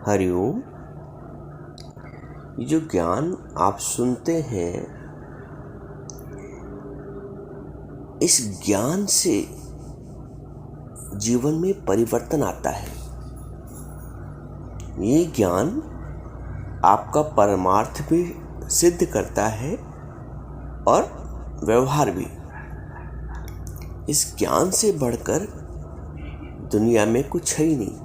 हरिओम। ये जो ज्ञान आप सुनते हैं, इस ज्ञान से जीवन में परिवर्तन आता है। ये ज्ञान आपका परमार्थ भी सिद्ध करता है और व्यवहार भी। इस ज्ञान से बढ़कर दुनिया में कुछ है ही नहीं।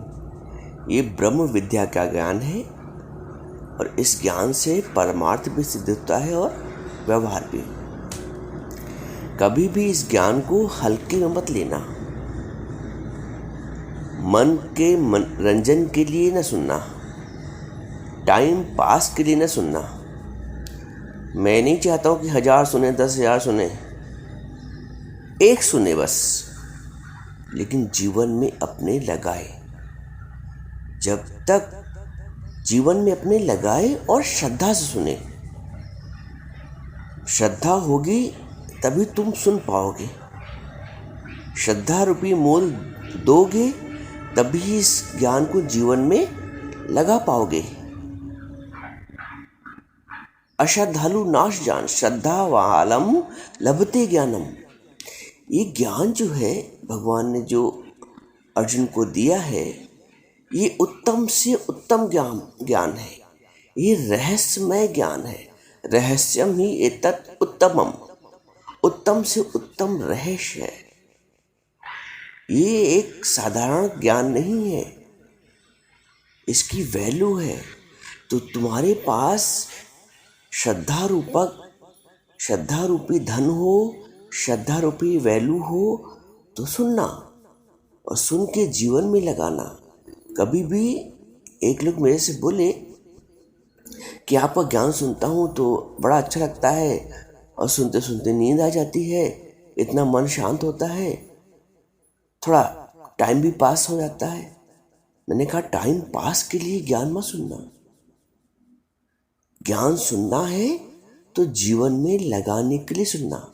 ये ब्रह्म विद्या का ज्ञान है और इस ज्ञान से परमार्थ भी सिद्ध होता है और व्यवहार भी। कभी भी इस ज्ञान को हल्के में मत लेना। मन के मनोरंजन के लिए न सुनना, टाइम पास के लिए न सुनना। मैं नहीं चाहता हूं कि 1000 सुने, 10,000 सुने, एक सुने बस, लेकिन जीवन में अपने लगाए। जब तक जीवन में अपने लगाए और श्रद्धा से सुने। श्रद्धा होगी तभी तुम सुन पाओगे। श्रद्धा रूपी मोल दोगे तभी इस ज्ञान को जीवन में लगा पाओगे। अश्रद्धालु नाश जान, श्रद्धा वालम लभते ज्ञानम। ये ज्ञान जो है भगवान ने जो अर्जुन को दिया है, ये उत्तम से उत्तम ज्ञान है। ये रहस्यमय ज्ञान है। रहस्यम ही एतत् उत्तमम, उत्तम से उत्तम रहस्य है। ये एक साधारण ज्ञान नहीं है, इसकी वैल्यू है। तो तुम्हारे पास श्रद्धा रूपी धन हो, श्रद्धा रूपी वैल्यू हो तो सुनना और सुन के जीवन में लगाना। कभी भी एक लोग मेरे से बोले कि आपका ज्ञान सुनता हूँ तो बड़ा अच्छा लगता है और सुनते सुनते नींद आ जाती है, इतना मन शांत होता है, थोड़ा टाइम भी पास हो जाता है। मैंने कहा टाइम पास के लिए ज्ञान मत सुनना। ज्ञान सुनना है तो जीवन में लगाने के लिए सुनना।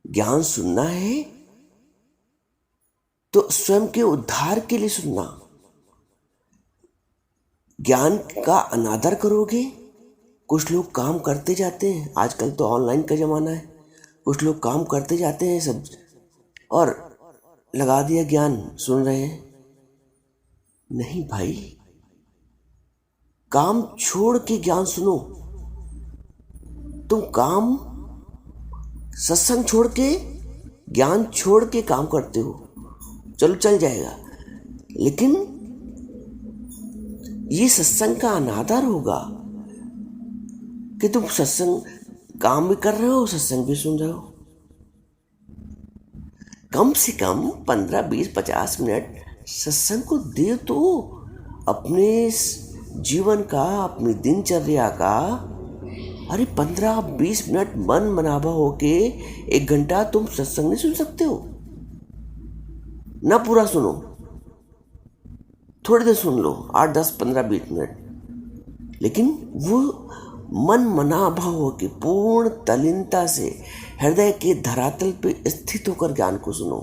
ज्ञान सुनना है तो स्वयं के उद्धार के लिए सुनना। ज्ञान का अनादर करोगे। कुछ लोग काम करते जाते हैं, आजकल तो ऑनलाइन का जमाना है, कुछ लोग काम करते जाते हैं सब और लगा दिया ज्ञान सुन रहे हैं। नहीं भाई, काम छोड़ के ज्ञान सुनो। तुम काम सत्संग छोड़ के, ज्ञान छोड़ के काम करते हो, चलो चल जाएगा, लेकिन ये सत्संग का अनादर होगा कि तुम सत्संग काम भी कर रहे हो, सत्संग भी सुन रहे हो। कम से कम 15, 20, 50 मिनट सत्संग को दे तो अपने जीवन का, अपनी दिनचर्या का। अरे 15-20 मिनट मन मनाभा होके 1 घंटा तुम सत्संग नहीं सुन सकते हो? ना पूरा सुनो, थोड़ी देर सुन लो, 8, 10, 15, 20 मिनट, लेकिन वो मन मनाभा होके पूर्ण तल्लीनता से हृदय के धरातल पे स्थित होकर ज्ञान को सुनो।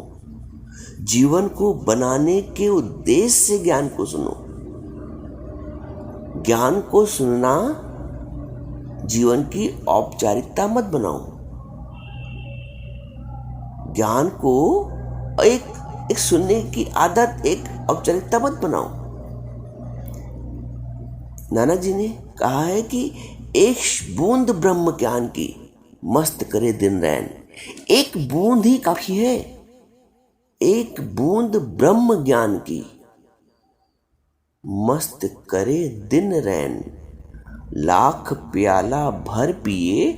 जीवन को बनाने के उद्देश्य से ज्ञान को सुनो। ज्ञान को सुनना जीवन की औपचारिकता मत बनाओ। ज्ञान को एक सुनने की आदत, एक औपचारिकता मत बनाओ। नानक जी ने कहा है कि एक बूंद ब्रह्म ज्ञान की मस्त करे दिन रैन। एक बूंद ही काफी है। एक बूंद ब्रह्म ज्ञान की मस्त करे दिन रैन। लाख प्याला भर पिए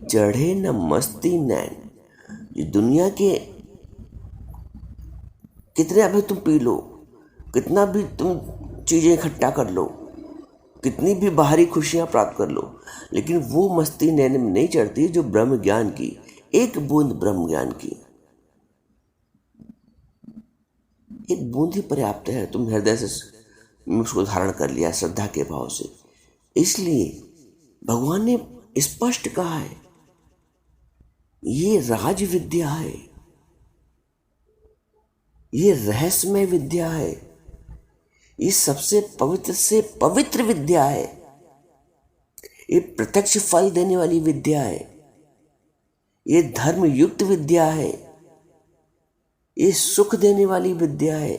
चढ़े न मस्ती नैन। ये दुनिया के कितने भी तुम पी लो, कितना भी तुम चीजें इकट्ठा कर लो, कितनी भी बाहरी खुशियां प्राप्त कर लो, लेकिन वो मस्ती नैन में नहीं चढ़ती जो ब्रह्म ज्ञान की, एक बूंद ब्रह्म ज्ञान की। एक बूंद ही पर्याप्त है। तुम हृदय से उसको धारण कर लिया श्रद्धा के भाव से। इसलिए भगवान ने स्पष्ट कहा है, ये राज विद्या है, ये रहस्यमय विद्या है। ये सबसे पवित्र से पवित्र विद्या है। ये प्रत्यक्ष फल देने वाली विद्या है। ये धर्म युक्त विद्या है। ये सुख देने वाली विद्या है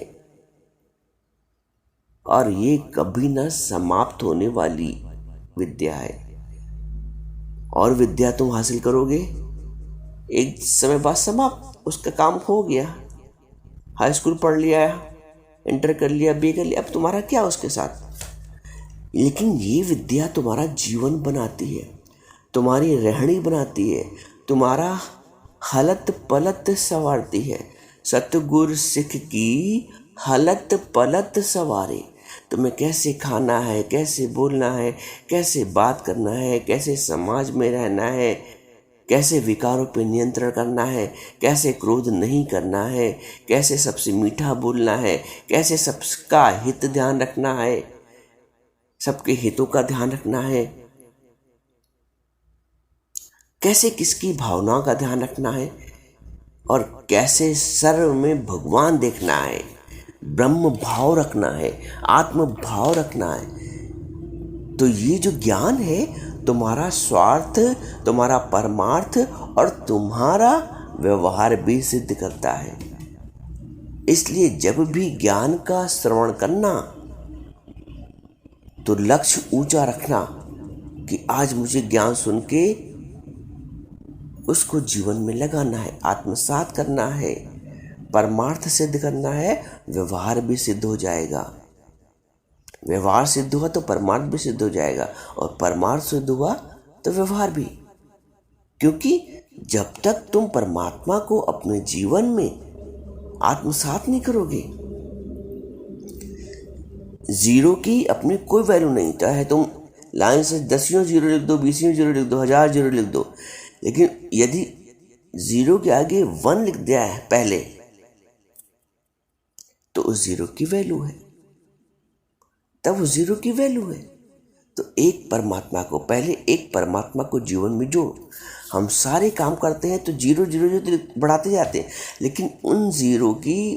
और ये कभी न समाप्त होने वाली विद्या है। और विद्या तुम हासिल करोगे, एक समय बाद समाप्त, उसका काम हो गया। हाई स्कूल पढ़ लिया, इंटर कर लिया, बी कर लिया, अब तुम्हारा क्या उसके साथ। लेकिन ये विद्या तुम्हारा जीवन बनाती है, तुम्हारी रहनी बनाती है, तुम्हारा हलत पलत संवारती है। सतगुर सिख की हलत पलत संवारे। तुम्हें कैसे खाना है, कैसे बोलना है, कैसे बात करना है, कैसे समाज में रहना है, कैसे विकारों पे नियंत्रण करना है, कैसे क्रोध नहीं करना है, कैसे सबसे मीठा बोलना है, कैसे सबका हित ध्यान रखना है, सबके हितों का ध्यान रखना है, कैसे किसकी भावनाओं का ध्यान रखना है और कैसे सर्व में भगवान देखना है, ब्रह्म भाव रखना है, आत्म भाव रखना है। तो ये जो ज्ञान है तुम्हारा स्वार्थ, तुम्हारा परमार्थ और तुम्हारा व्यवहार भी सिद्ध करता है। इसलिए जब भी ज्ञान का श्रवण करना तो लक्ष्य ऊंचा रखना कि आज मुझे ज्ञान सुन के उसको जीवन में लगाना है, आत्मसात करना है, परमार्थ सिद्ध करना है। व्यवहार भी सिद्ध हो जाएगा। व्यवहार सिद्ध हुआ तो परमार्थ भी सिद्ध हो जाएगा और परमार्थ सिद्ध हुआ तो व्यवहार भी। क्योंकि जब तक तुम परमात्मा को अपने जीवन में आत्मसात नहीं करोगे, जीरो की अपनी कोई वैल्यू नहीं। चाहे तुम लाइन से 10 जीरो लिख दो, 20 जीरो लिख दो, 1000 जीरो लिख दो, लेकिन यदि जीरो के आगे 1 लिख दिया है पहले, तो उस जीरो की वैल्यू है, तब उस जीरो की वैल्यू है। तो एक परमात्मा को पहले, एक परमात्मा को जीवन में जोड़ो। हम सारे काम करते हैं तो जीरो जीरो जो बढ़ाते जाते हैं, लेकिन उन जीरो की,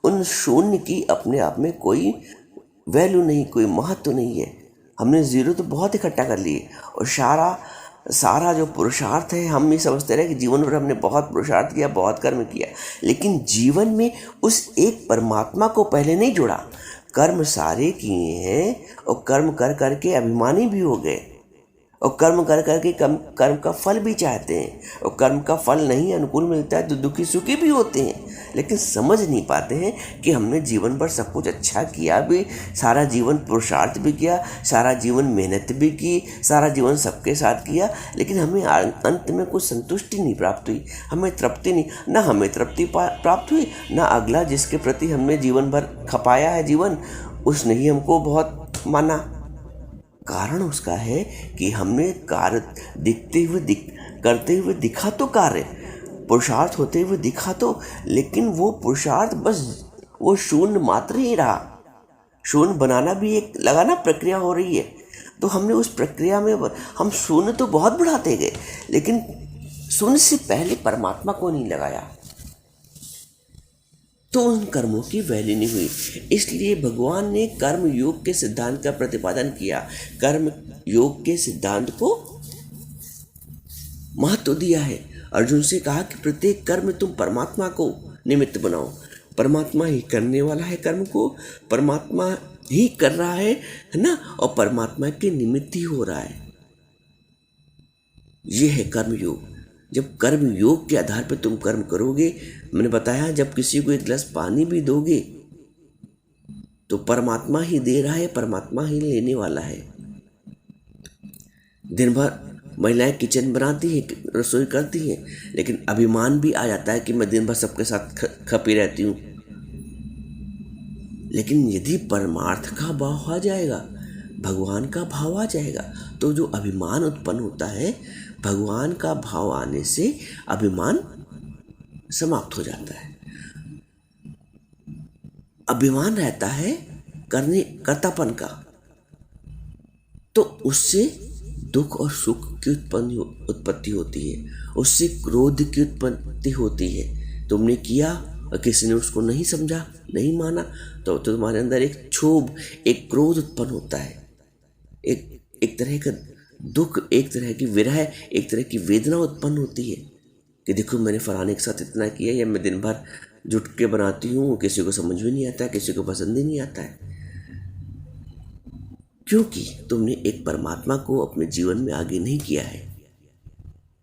उन शून्य की अपने आप में कोई वैल्यू नहीं, कोई महत्व नहीं है। हमने जीरो तो बहुत इकट्ठा कर लिए और सारा जो पुरुषार्थ है, हम ये समझते रहे कि जीवन भर हमने बहुत पुरुषार्थ किया, बहुत कर्म किया, लेकिन जीवन में उस एक परमात्मा को पहले नहीं जोड़ा। कर्म सारे किए हैं और कर्म कर करके अभिमानी भी हो गए और कर्म कर करके कर्म का फल भी चाहते हैं और कर्म का फल नहीं अनुकूल मिलता है तो दुखी सुखी भी होते हैं, लेकिन समझ नहीं पाते हैं कि हमने जीवन भर सब कुछ अच्छा किया भी, सारा जीवन पुरुषार्थ भी किया, सारा जीवन मेहनत भी की, सारा जीवन सबके साथ किया, लेकिन हमें अंत में कुछ संतुष्टि नहीं प्राप्त हुई, हमें तृप्ति नहीं, ना हमें तृप्ति प्राप्त हुई, ना अगला जिसके प्रति हमने जीवन भर खपाया है जीवन, उसने ही हमको बहुत माना। कारण उसका है कि हमने कार्य करते हुए दिखा तो कार्य, पुरुषार्थ होते हुए दिखा तो, लेकिन वो पुरुषार्थ बस वो शून्य मात्र ही रहा। शून्य बनाना भी एक लगाना प्रक्रिया हो रही है, तो हमने उस प्रक्रिया में हम शून्य तो बहुत बढ़ाते गए, लेकिन शून्य से पहले परमात्मा को नहीं लगाया, तो उन कर्मों की वैल्यू नहीं हुई। इसलिए भगवान ने कर्म योग के सिद्धांत का प्रतिपादन किया, कर्म योग के सिद्धांत को महत्व दिया है। अर्जुन से कहा कि प्रत्येक कर्म तुम परमात्मा को निमित्त बनाओ। परमात्मा ही करने वाला है कर्म को, परमात्मा ही कर रहा है ना, और परमात्मा के निमित्त ही हो रहा है। ये है कर्म योग। जब कर्म योग के आधार पर तुम कर्म करोगे, मैंने बताया जब किसी को एक गिलास पानी भी दोगे तो परमात्मा ही दे रहा है, परमात्मा ही लेने वाला है। दिन भर महिलाएं किचन बनाती हैं, रसोई करती हैं, लेकिन अभिमान भी आ जाता है कि मैं दिन भर सबके साथ खपी रहती हूँ। लेकिन यदि परमार्थ का भाव आ जाएगा, भगवान का भाव आ जाएगा, तो जो अभिमान उत्पन्न होता है, भगवान का भाव आने से अभिमान समाप्त हो जाता है। अभिमान रहता है कर्तापन का, तो उससे दुख और सुख की उत्पत्ति होती है, उससे क्रोध की उत्पत्ति होती है। तुमने किया और किसी ने उसको नहीं समझा नहीं माना तो तुम्हारे अंदर एक क्षोभ, एक क्रोध उत्पन्न होता है, एक तरह का दुख, एक तरह की विरह, एक तरह की वेदना उत्पन्न होती है कि देखो मैंने फलाने के साथ इतना किया, या मैं दिन भर जुट के बनाती हूँ, किसी को समझ भी नहीं आता है, किसी को पसंद ही नहीं आता है, क्योंकि तुमने एक परमात्मा को अपने जीवन में आगे नहीं किया है।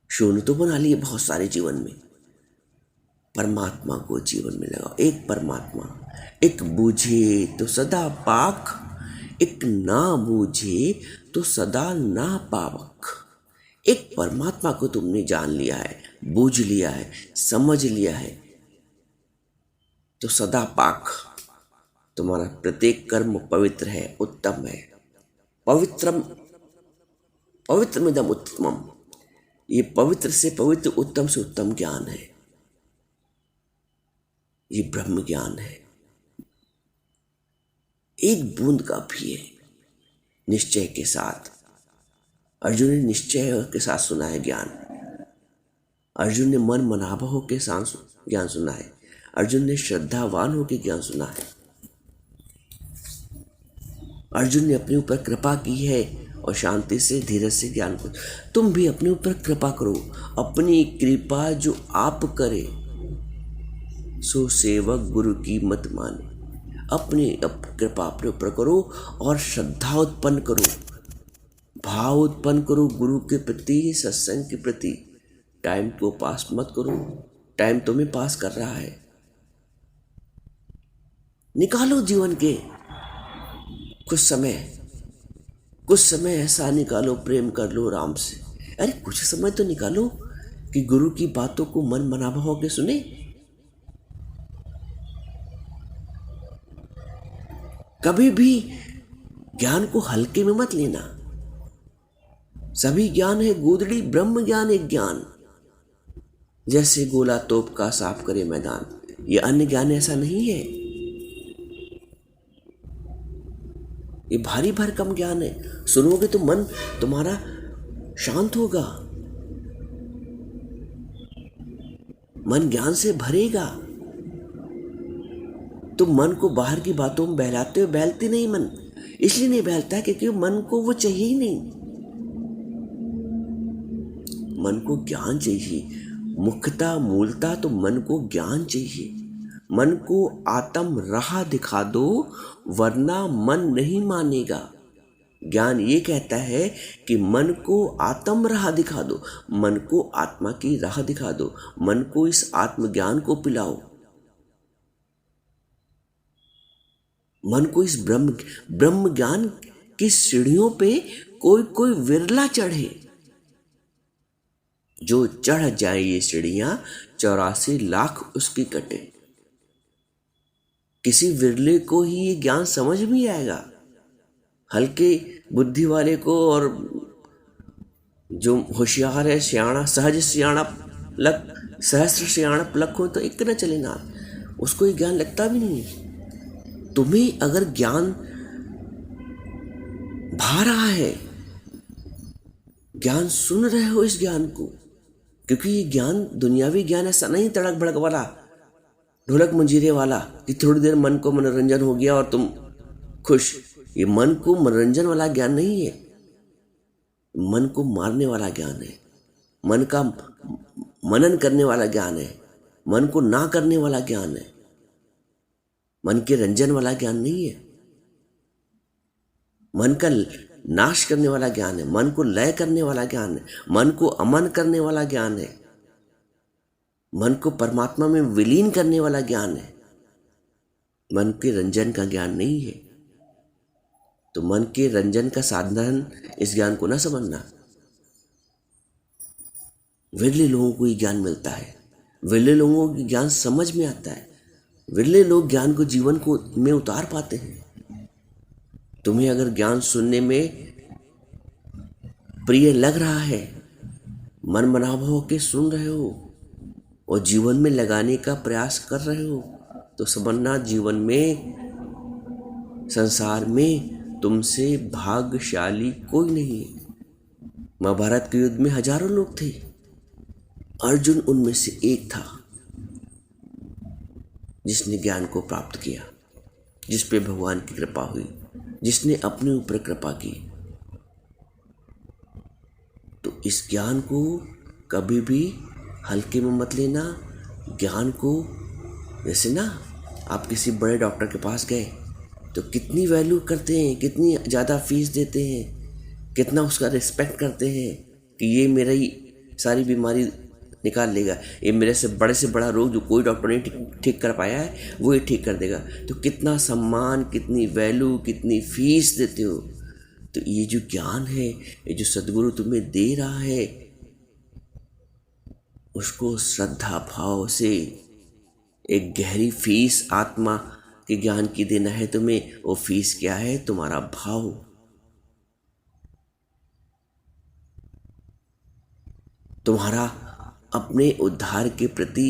शून्य तो बना लिए बहुत सारे जीवन में, परमात्मा को जीवन में लगाओ। एक परमात्मा, एक बूझे तो सदा पाक, एक ना बूझे तो सदा ना पावक। एक परमात्मा को तुमने जान लिया है, बूझ लिया है, समझ लिया है, तो सदा पाक, तुम्हारा प्रत्येक कर्म पवित्र है, उत्तम है। पवित्रम पवित्रमिदम उत्तमम, ये पवित्र से पवित्र, उत्तम से उत्तम ज्ञान है, ये ब्रह्म ज्ञान है। एक बूंद का भी है निश्चय के साथ। अर्जुन ने निश्चय के साथ सुना है ज्ञान, अर्जुन ने मन मनाभव होकर ज्ञान सुना है, अर्जुन ने श्रद्धावान होकर ज्ञान सुना है, अर्जुन ने अपने ऊपर कृपा की है और शांति से धीरज से ज्ञान को। तुम भी अपने ऊपर कृपा करो, अपनी कृपा जो आप करे सो सेवक गुरु की मत माने। अपनी कृपा अपने ऊपर करो और श्रद्धा उत्पन्न करो, भाव उत्पन्न करो गुरु के प्रति, सत्संग के प्रति। टाइम को पास मत करो, टाइम तुम्हें पास कर रहा है। निकालो जीवन के कुछ समय ऐसा निकालो, प्रेम कर लो राम से। अरे कुछ समय तो निकालो कि गुरु की बातों को मन मनाभव होकर सुने। कभी भी ज्ञान को हल्के में मत लेना। सभी ज्ञान है गोदड़ी, ब्रह्म ज्ञान एक ज्ञान। जैसे गोला तोप का साफ करे मैदान, ये अन्य ज्ञान ऐसा नहीं है, ये भारी भरकम ज्ञान है। सुनोगे तो मन तुम्हारा शांत होगा, मन ज्ञान से भरेगा। तुम मन को बाहर की बातों में बहलाते हो, बहलती नहीं मन, इसलिए नहीं बहलता क्योंकि मन को वो चाहिए ही नहीं। मन को ज्ञान चाहिए, मुख्यतः मूलतः तो मन को ज्ञान चाहिए। मन को आत्म राह दिखा दो, वरना मन नहीं मानेगा। ज्ञान ये कहता है कि मन को आत्म राह दिखा दो, मन को आत्मा की राह दिखा दो, मन को इस आत्मज्ञान को पिलाओ, मन को इस ब्रह्म ज्ञान की सीढ़ियों पे कोई विरला चढ़े। जो चढ़ जाए ये सीढ़ियां, 84 लाख उसकी कटे। किसी विरले को ही ये ज्ञान समझ में आएगा। हल्के बुद्धि वाले को और जो होशियार है, सियाणा, सहज सियाणा लक, सहस्र सियाणा लक हो तो एक न चले ना, उसको ये ज्ञान लगता भी नहीं। तुम्हें अगर ज्ञान भा रहा है, ज्ञान सुन रहे हो इस ज्ञान को, क्योंकि ये ज्ञान दुनियावी ज्ञान ऐसा नहीं तड़क भड़क वाला, ढोलक मंजीरे वाला कि थोड़ी देर मन को मनोरंजन हो गया और तुम खुश। ये मन को मनोरंजन वाला ज्ञान नहीं है, मन को मारने वाला ज्ञान है, मन का मनन करने वाला ज्ञान है, मन को ना करने वाला ज्ञान है, मन के रंजन वाला ज्ञान नहीं है, मन का नाश करने वाला ज्ञान है, मन को लय करने वाला ज्ञान है, मन को अमन करने वाला ज्ञान है, मन को परमात्मा में विलीन करने वाला ज्ञान है, मन के रंजन का ज्ञान नहीं है। तो मन के रंजन का साधन इस ज्ञान को ना समझना। विरले लोगों को ये ज्ञान मिलता है, विरले लोगों को ज्ञान समझ में आता है, विरले लोग ज्ञान को जीवन को में उतार पाते हैं। तुम्हें अगर ज्ञान सुनने में प्रिय लग रहा है, मन मनाभव होकर सुन रहे हो और जीवन में लगाने का प्रयास कर रहे हो, तो समझना जीवन में, संसार में तुमसे भाग्यशाली कोई नहीं है। महाभारत के युद्ध में हजारों लोग थे, अर्जुन उनमें से एक था। जिसने ज्ञान को प्राप्त किया, जिस पे भगवान की कृपा हुई, जिसने अपने ऊपर कृपा की। तो इस ज्ञान को कभी भी हल्के में मत लेना। ज्ञान को, जैसे ना आप किसी बड़े डॉक्टर के पास गए तो कितनी वैल्यू करते हैं, कितनी ज़्यादा फीस देते हैं, कितना उसका रिस्पेक्ट करते हैं कि ये मेरी सारी बीमारी निकाल लेगा, ये मेरे से बड़ा रोग जो कोई डॉक्टर ने ठीक कर पाया है वो ये ठीक कर देगा। तो कितना सम्मान, कितनी वैल्यू, कितनी फीस देते हो। तो ये जो ज्ञान है, ये जो सद्गुरु तुम्हें दे रहा है, उसको श्रद्धा भाव से एक गहरी फीस आत्मा के ज्ञान की देना है तुम्हें। वो फीस क्या है? तुम्हारा भाव। तुम्हारा अपने उद्धार के प्रति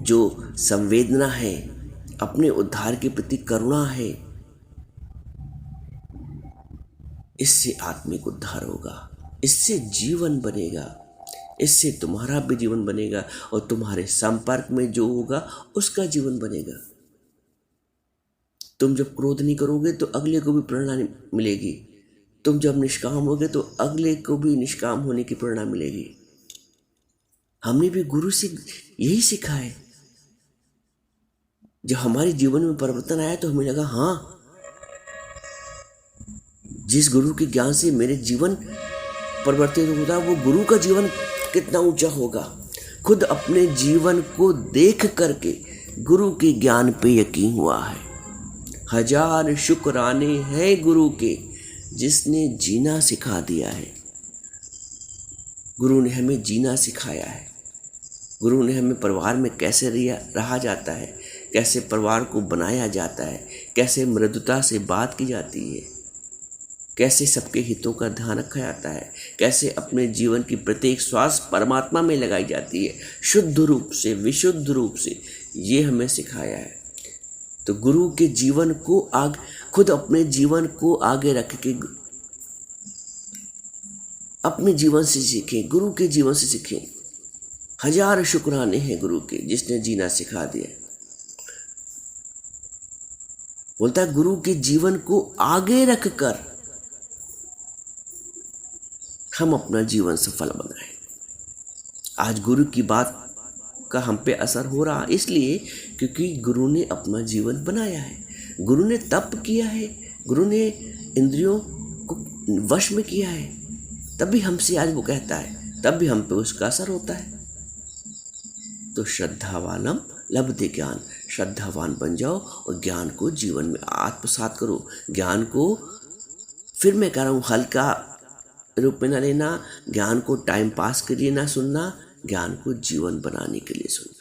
जो संवेदना है, अपने उद्धार के प्रति करुणा है, इससे आत्मिक उद्धार होगा, इससे जीवन बनेगा, इससे तुम्हारा भी जीवन बनेगा और तुम्हारे संपर्क में जो होगा उसका जीवन बनेगा। तुम जब क्रोध नहीं करोगे तो अगले को भी प्रेरणा मिलेगी। तुम जब निष्काम होगे तो अगले को भी निष्काम होने की प्रेरणा मिलेगी। हमने भी गुरु से यही सीखा है। जब हमारे जीवन में परिवर्तन आया तो हमें लगा, हाँ, जिस गुरु के ज्ञान से मेरे जीवन परिवर्तित होता है वो गुरु का जीवन कितना ऊंचा होगा। खुद अपने जीवन को देख करके गुरु के ज्ञान पे यकीन हुआ है। 1000 शुक्राने हैं गुरु के, जिसने जीना सिखा दिया है। गुरु ने हमें जीना सिखाया है। गुरु ने हमें परिवार में कैसे रहा जाता है, कैसे परिवार को बनाया जाता है, कैसे मृदुता से बात की जाती है, कैसे सबके हितों का ध्यान रखा जाता है, कैसे अपने जीवन की प्रत्येक श्वास परमात्मा में लगाई जाती है, शुद्ध रूप से, विशुद्ध रूप से। ये हमें सिखाया है। तो गुरु के जीवन को खुद अपने जीवन को आगे रख के अपने जीवन से सीखें, गुरु के जीवन से सीखें। 1000 शुक्राने हैं गुरु के, जिसने जीना सिखा दिया। बोलता है गुरु के जीवन को आगे रखकर हम अपना जीवन सफल बनाएं। आज गुरु की बात का हम पे असर हो रहा इसलिए क्योंकि गुरु ने अपना जीवन बनाया है, गुरु ने तप किया है, गुरु ने इंद्रियों को वश में किया है, तभी हमसे आज वो कहता है, तब भी हम पे उसका असर होता है। तो श्रद्धावानम लभते ज्ञान, श्रद्धावान बन जाओ और ज्ञान को जीवन में आत्मसात करो। ज्ञान को, फिर मैं कह रहा हूँ, हल्का रूप में ना लेना। ज्ञान को टाइम पास के लिए ना सुनना, ज्ञान को जीवन बनाने के लिए सुनना।